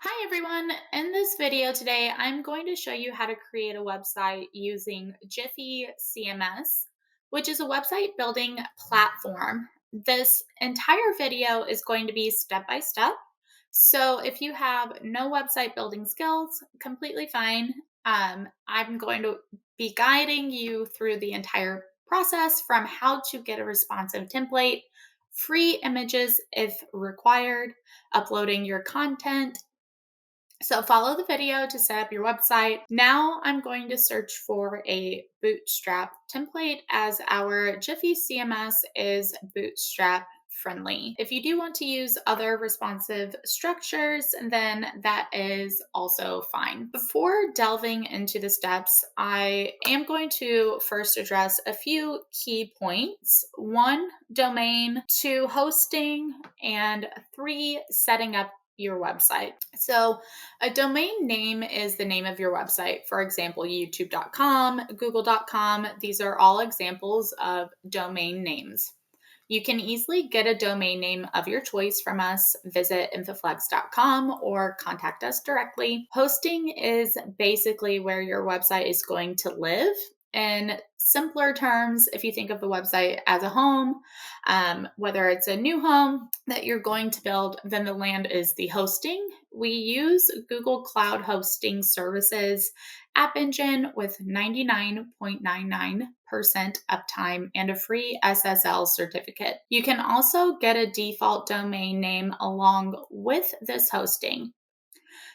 Hi everyone. In this video today, I'm going to show you how to create a website using Giffy CMS, which is a website building platform. This entire video is going to be step by step. So if you have no website building skills, completely fine. I'm going to be guiding you through the entire process from how to get a responsive template, free images if required, uploading your content. So follow the video to set up your website. Now I'm going to search for a Bootstrap template as our Giffy CMS is Bootstrap friendly. If you do want to use other responsive structures, then that is also fine. Before delving into the steps, I am going to first address a few key points. 1, domain; 2, hosting; and 3, setting up your website. So a domain name is the name of your website. For example, youtube.com, google.com. These are all examples of domain names. You can easily get a domain name of your choice from us. Visit infoflex.com or contact us directly. Hosting is basically where your website is going to live. In simpler terms, if you think of the website as a home, whether it's a new home that you're going to build, then the land is the hosting. We use Google Cloud Hosting Services App Engine with 99.99% uptime and a free SSL certificate. You can also get a default domain name along with this hosting.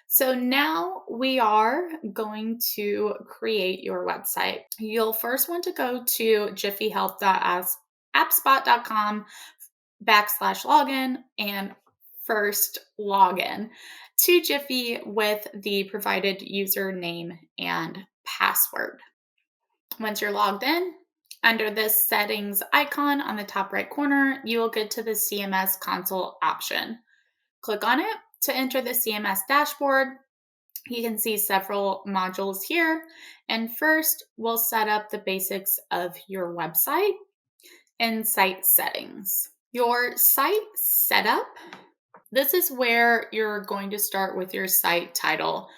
So now we are going to create your website. You'll first want to go to jiffyhelp.appspot.com/login and first login to Jiffy with the provided username and password. Once you're logged in, under this settings icon on the top right corner, you will get to the CMS console option. Click on it to enter the CMS dashboard. You can see several modules here. And first, we'll set up the basics of your website in site settings. Your site setup. This is where you're going to start with your site title.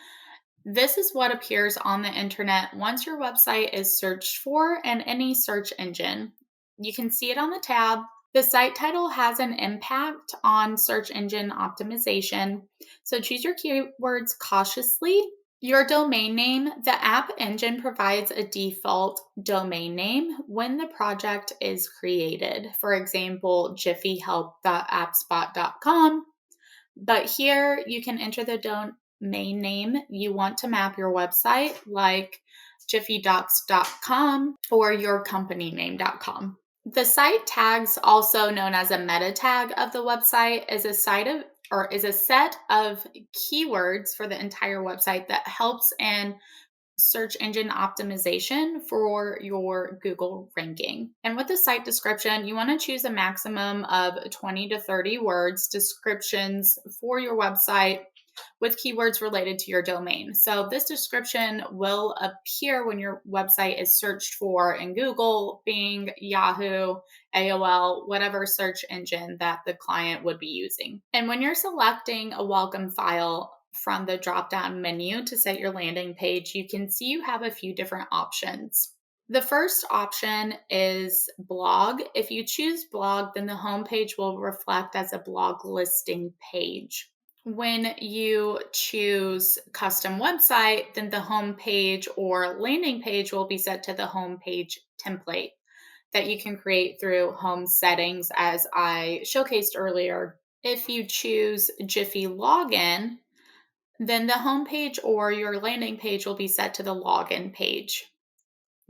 This is what appears on the internet once your website is searched for in any search engine. You can see it on the tab. The site title has an impact on search engine optimization, so choose your keywords cautiously. Your domain name: the app engine provides a default domain name when the project is created. For example, jiffyhelp.appspot.com. But here you can enter the domain name you want to map your website, like jiffydocs.com or yourcompanyname.com. The site tags, also known as a meta tag of the website, is a set of keywords for the entire website that helps in search engine optimization for your Google ranking. And with the site description, you want to choose a maximum of 20 to 30 words descriptions for your website with keywords related to your domain. So this description will appear when your website is searched for in Google, Bing, Yahoo, AOL, whatever search engine that the client would be using. And when you're selecting a welcome file from the drop-down menu to set your landing page, you can see you have a few different options. The first option is blog. If you choose blog, then the homepage will reflect as a blog listing page. When you choose custom website, then the homepage or landing page will be set to the homepage template that you can create through home settings, as I showcased earlier. If you choose Jiffy Login, then the homepage or your landing page will be set to the login page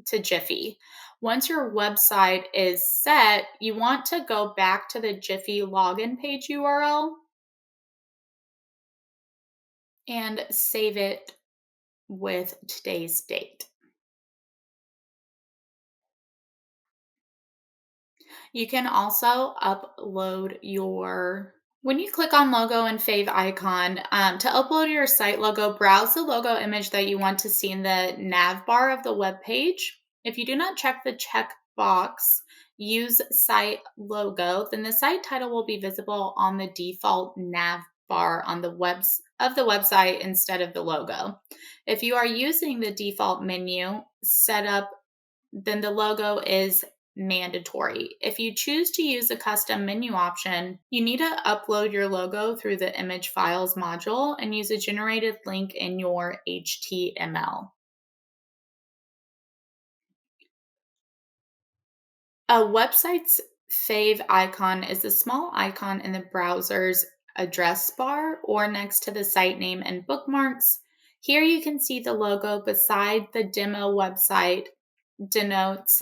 to Jiffy. Once your website is set, you want to go back to the Jiffy login page URL and save it with today's date. You can also upload when you click on logo and fave icon, to upload your site logo, browse the logo image that you want to see in the nav bar of the web page. If you do not check the checkbox, use site logo, then the site title will be visible on the default nav bar on the website instead of the logo. If you are using the default menu setup, then the logo is mandatory. If you choose to use a custom menu option, you need to upload your logo through the image files module and use a generated link in your HTML. A website's fave icon is a small icon in the browser's address bar or next to the site name and bookmarks. Here you can see the logo beside the demo website denotes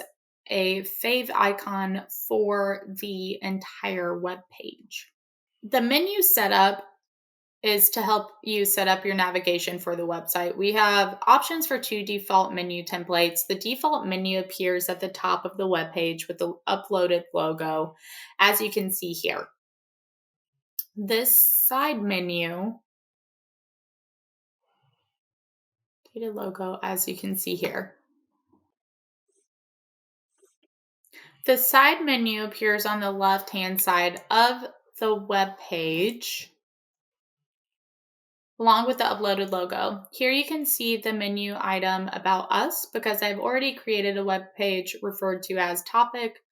a fave icon for the entire web page. The menu setup is to help you set up your navigation for the website. We have options for two default menu templates. The default menu appears at the top of the web page with the uploaded logo, as you can see here. This side menu, data logo, as you can see here. The side menu appears on the left-hand side of the web page along with the uploaded logo. Here you can see the menu item about us because I've already created a web page referred to as topic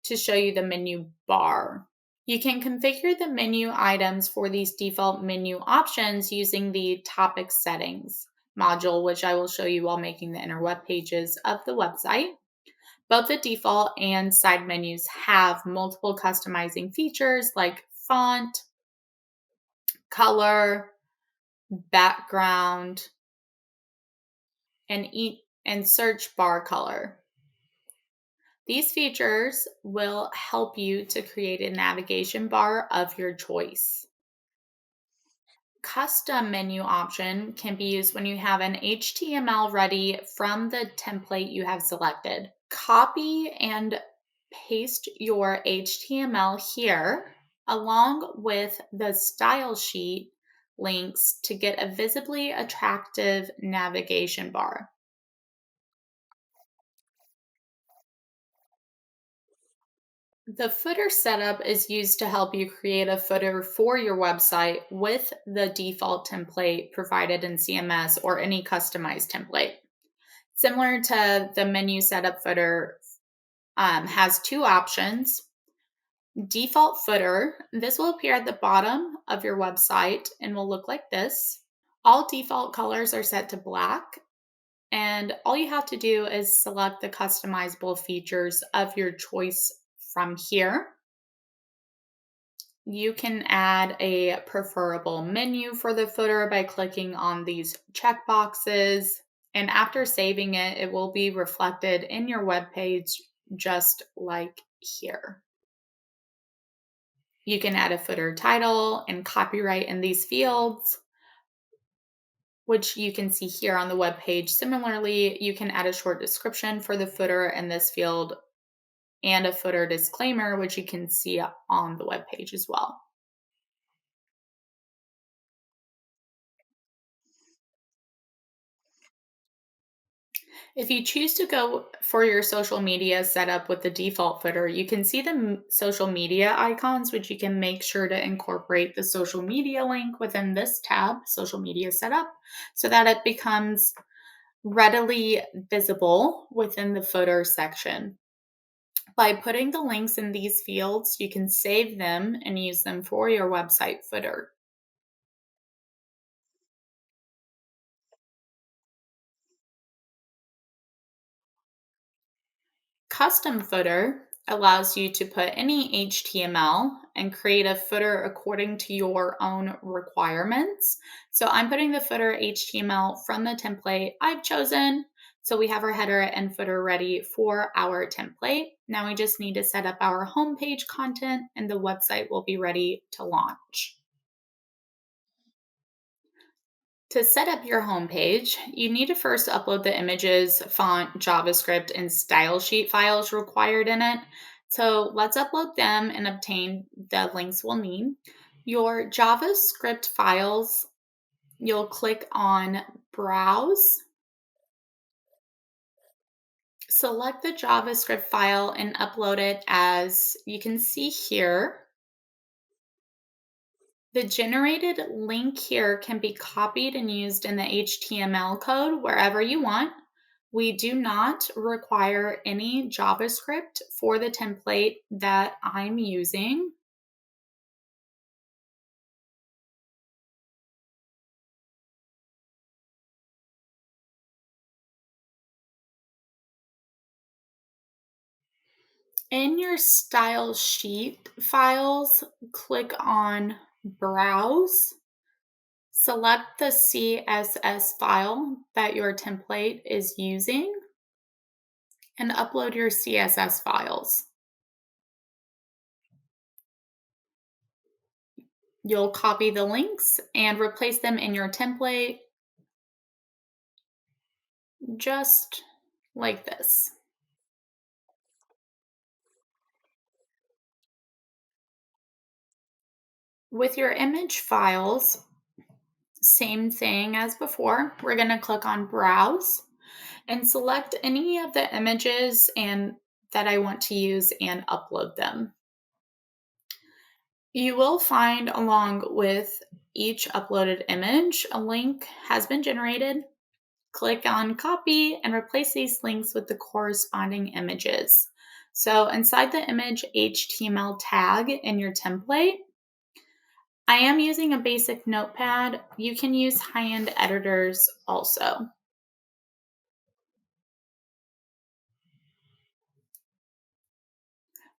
to show you the menu bar. You can configure the menu items for these default menu options using the topic settings module, which I will show you while making the inner web pages of the website. Both the default and side menus have multiple customizing features like font, color, background, and search bar color. These features will help you to create a navigation bar of your choice. Custom menu option can be used when you have an HTML ready from the template you have selected. Copy and paste your HTML here along with the style sheet links to get a visibly attractive navigation bar. The footer setup is used to help you create a footer for your website with the default template provided in CMS or any customized template. Similar to the menu setup footer, has two options. Default footer, this will appear at the bottom of your website and will look like this. All default colors are set to black, and all you have to do is select the customizable features of your choice from here. You can add a preferable menu for the footer by clicking on these checkboxes. And after saving it, it will be reflected in your web page just like here. You can add a footer title and copyright in these fields, which you can see here on the web page. Similarly, you can add a short description for the footer in this field and a footer disclaimer, which you can see on the web page as well. If you choose to go for your social media setup with the default footer, you can see the social media icons, which you can make sure to incorporate the social media link within this tab, social media setup, so that it becomes readily visible within the footer section. By putting the links in these fields, you can save them and use them for your website footer. Custom footer allows you to put any HTML and create a footer according to your own requirements. So I'm putting the footer HTML from the template I've chosen. So we have our header and footer ready for our template. Now we just need to set up our homepage content and the website will be ready to launch. To set up your homepage, you need to first upload the images, font, JavaScript, and style sheet files required in it. So let's upload them and obtain the links we'll need. Your JavaScript files, you'll click on Browse, select the JavaScript file, and upload it as you can see here. The generated link here can be copied and used in the HTML code wherever you want. We do not require any JavaScript for the template that I'm using. In your style sheet files, click on Browse, select the CSS file that your template is using, and upload your CSS files. You'll copy the links and replace them in your template just like this. With your image files, same thing as before. We're going to click on Browse and select any of the images and that I want to use and upload them. You will find along with each uploaded image, a link has been generated. Click on copy and replace these links with the corresponding images. So inside the image HTML tag in your template, I am using a basic notepad. You can use high-end editors also.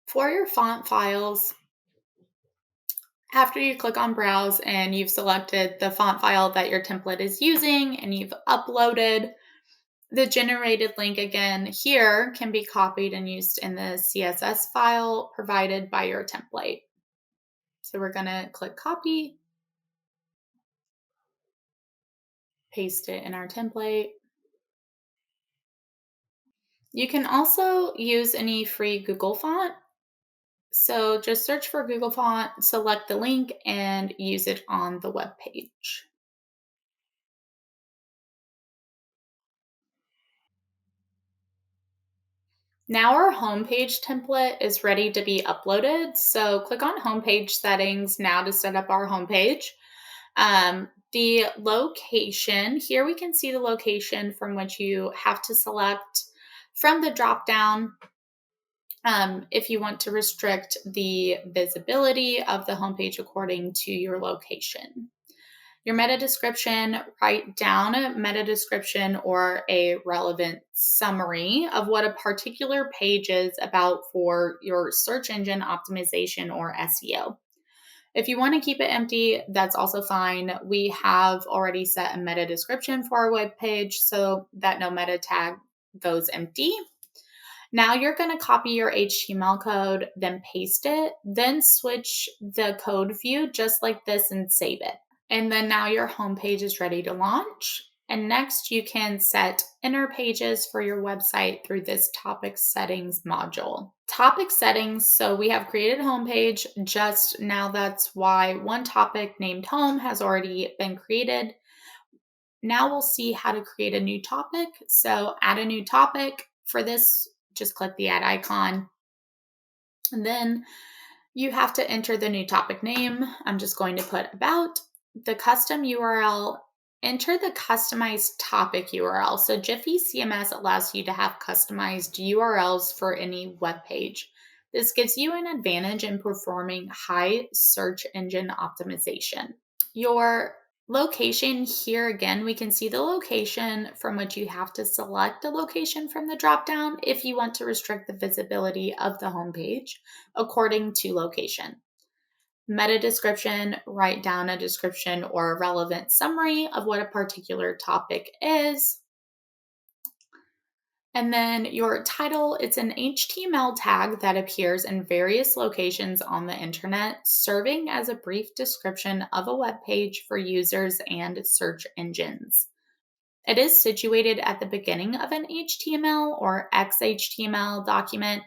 For your font files, after you click on browse and you've selected the font file that your template is using and you've uploaded, the generated link again here can be copied and used in the CSS file provided by your template. So we're going to click copy, paste it in our template. You can also use any free Google font. So just search for Google font, select the link, and use it on the web page. Now our homepage template is ready to be uploaded. So click on homepage settings now to set up our homepage. The location, here we can see the location from which you have to select from the drop down if you want to restrict the visibility of the homepage according to your location. Your meta description, write down a meta description or a relevant summary of what a particular page is about for your search engine optimization or SEO. If you want to keep it empty, that's also fine. We have already set a meta description for our web page so that no meta tag goes empty. Now you're going to copy your HTML code, then paste it, then switch the code view just like this and save it. And then now your homepage is ready to launch. And next you can set inner pages for your website through this topic settings module. Topic settings, so we have created a homepage just now. That's why one topic named home has already been created. Now we'll see how to create a new topic. So add a new topic. For this, just click the add icon. And then you have to enter the new topic name. I'm just going to put about. The custom URL, enter the customized topic URL. So Giffy CMS allows you to have customized URLs for any web page. This gives you an advantage in performing high search engine optimization. Your location, here again, we can see the location from which you have to select a location from the dropdown if you want to restrict the visibility of the homepage according to location. Meta description, write down a description or a relevant summary of what a particular topic is. And then your title, it's an HTML tag that appears in various locations on the internet, serving as a brief description of a web page for users and search engines. It is situated at the beginning of an HTML or XHTML document,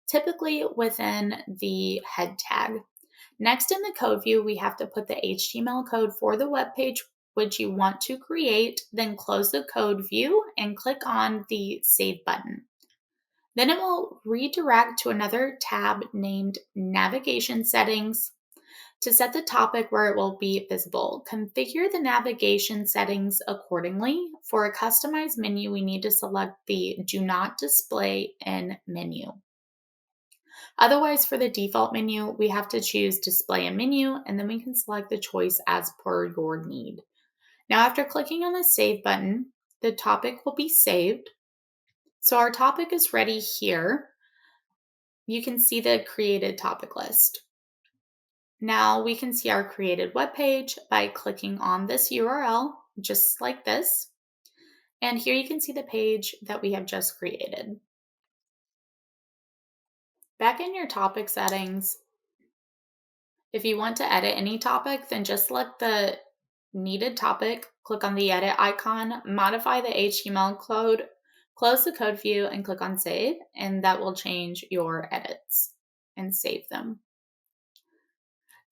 typically within the head tag. Next, in the code view, we have to put the HTML code for the web page which you want to create, then close the code view and click on the Save button. Then it will redirect to another tab named Navigation Settings. To set the topic where it will be visible, configure the navigation settings accordingly. For a customized menu, we need to select the Do Not Display in menu. Otherwise, for the default menu, we have to choose Display in Menu, and then we can select the choice as per your need. Now, after clicking on the Save button, the topic will be saved. So our topic is ready here. You can see the created topic list. Now we can see our created web page by clicking on this URL, just like this. And here you can see the page that we have just created. Back in your topic settings, if you want to edit any topic, then just select the needed topic, click on the edit icon, modify the HTML code, close the code view, and click on save, and that will change your edits and save them.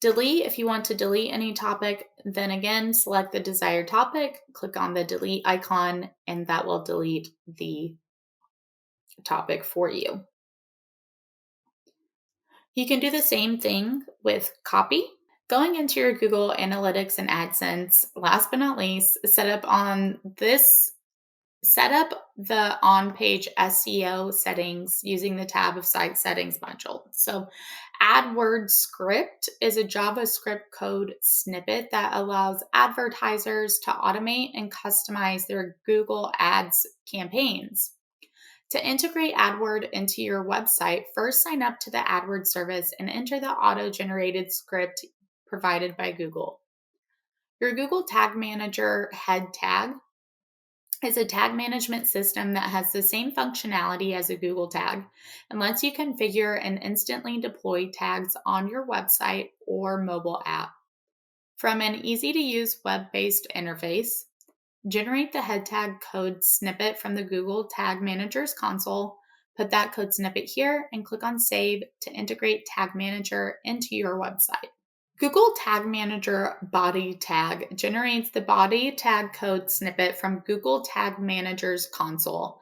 Delete, if you want to delete any topic, then again, select the desired topic, click on the delete icon, and that will delete the topic for you. You can do the same thing with copy. Going into your Google Analytics and AdSense, last but not least, set up the on-page SEO settings using the tab of Site Settings module. So AdWords script is a JavaScript code snippet that allows advertisers to automate and customize their Google Ads campaigns. To integrate AdWord into your website, first sign up to the AdWord service and enter the auto-generated script provided by Google. Your Google Tag Manager head tag is a tag management system that has the same functionality as a Google tag and lets you configure and instantly deploy tags on your website or mobile app. From an easy-to-use web-based interface, generate the head tag code snippet from the Google Tag Manager's console, put that code snippet here, and click on Save to integrate Tag Manager into your website. Google Tag Manager body tag generates the body tag code snippet from Google Tag Manager's console.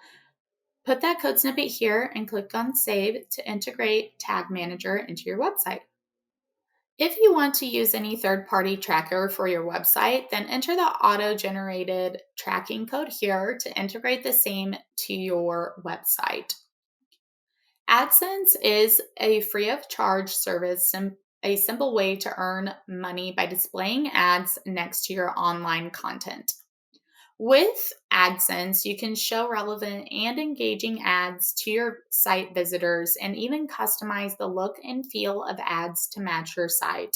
Put that code snippet here and click on Save to integrate Tag Manager into your website. If you want to use any third-party tracker for your website, then enter the auto-generated tracking code here to integrate the same to your website. AdSense is a free of charge service, a simple way to earn money by displaying ads next to your online content. With AdSense, you can show relevant and engaging ads to your site visitors and even customize the look and feel of ads to match your site.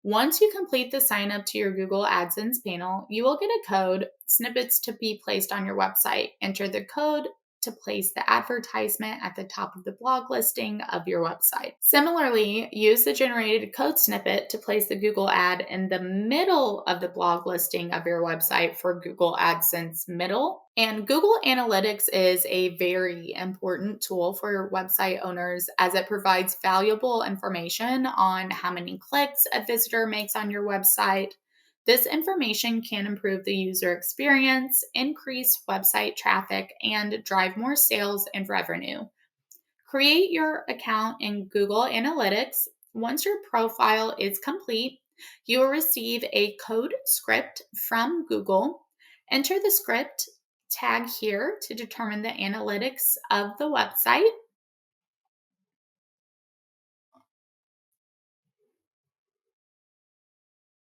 Once you complete the sign up to your Google AdSense panel, you will get a code, snippets to be placed on your website. Enter the code to place the advertisement at the top of the blog listing of your website. Similarly, use the generated code snippet to place the Google ad in the middle of the blog listing of your website for Google AdSense Middle. And Google Analytics is a very important tool for your website owners as it provides valuable information on how many clicks a visitor makes on your website. This information can improve the user experience, increase website traffic, and drive more sales and revenue. Create your account in Google Analytics. Once your profile is complete, you will receive a code script from Google. Enter the script tag here to determine the analytics of the website.